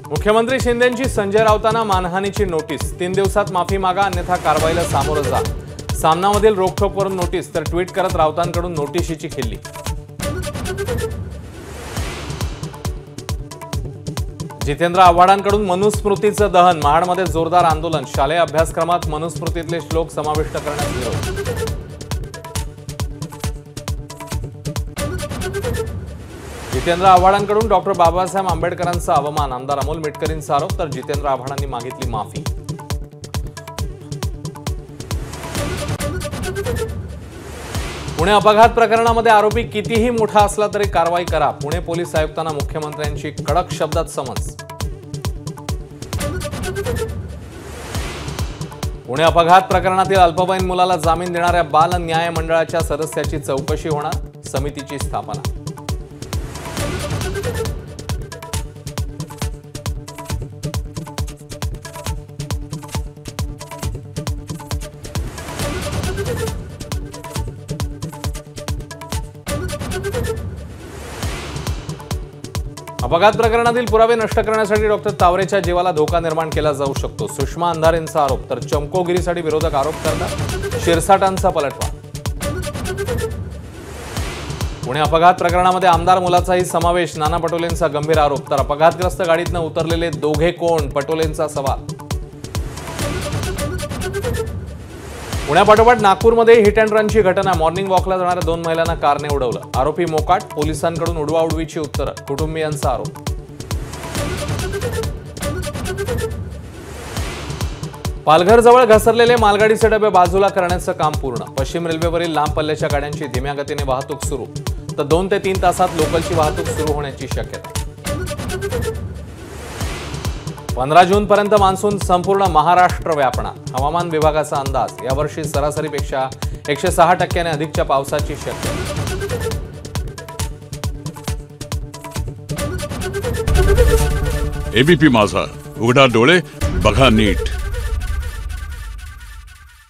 मुख्यमंत्री शिंदेंची संजय राऊतांना मानहानीची नोटीस। 3 दिवसात माफी मागा अन्यथा कारवाईला सामोरं जा। सामनामधील रोखठोकवरून नोटीस तर ट्विट करत राऊतांकडून नोटीशीची खिल्ली। जितेंद्र आव्हाडांकडून मनुस्मृतीचं दहन। महाडमध्ये जोरदार आंदोलन। शालेय अभ्यासक्रमात मनुस्मृतीतले श्लोक समाविष्ट करण्यास विरोध। जितेंद्र आव्हाडांकडून डॉक्टर बाबासाहेब आंबेडकरांचा अवमान। आमदार अमोल मिटकरींचा आरोप तर जितेंद्र आव्हाडांनी मागितली माफी। पुणे अपघात प्रकरणामध्ये आरोपी कितीही मोठा असला तरी कारवाई करा। पुणे पोलीस आयुक्तांना मुख्यमंत्र्यांची कडक शब्दात समन्स। पुणे अपघात प्रकरणातील अल्पवयीन मुलाला जामीन देणाऱ्या बाल न्याय मंडळाच्या सदस्याची चौकशी होणार। समितीची स्थापना। अपघात प्रकरणातील पुरावे नष्ट करण्यासाठी डॉक्टर तावरेच्या जीवाला धोका निर्माण केला जाऊ शकतो। सुषमा अंधारेंचा आरोप तर चमकोगिरीसाठी विरोधक आरोप करतात। शिरसाटांचा पलटवार। पुणे अपघात प्रकरणामध्ये आमदार मुलाचाही समावेश। नाना पटोलेंचा गंभीर आरोप तर अपघातग्रस्त गाडीतनं उतरलेले दोघे कोण, पटोलेंचा सवाल। पुण्यापाठोपाठ नागपूरमध्ये हिट अँड रनची घटना। मॉर्निंग वॉकला जाणाऱ्या 2 महिलांना कारने उडवलं। आरोपी मोकाट। पोलिसांकडून उडवाउडवीची उत्तरं। कुटुंबियांचा आरोप। पालघरजवळ घसरलेले मालगाडीचे डबे बाजूला करण्याचं काम पूर्ण। पश्चिम रेल्वेवरील लांब पल्ल्याच्या गाड्यांची धीम्या गतीने वाहतूक सुरू तर 2 ते 3 तासात लोकलची वाहतूक सुरू होण्याची शक्यता। 15 जूनपर्यंत मान्सून संपूर्ण महाराष्ट्र व्यापणार। हवामान विभागाचा अंदाज। यावर्षी सरासरीपेक्षा 106% अधिकच्या पावसाची शक्यता। एबीपी माझा, उघडा डोळे बघा नीट।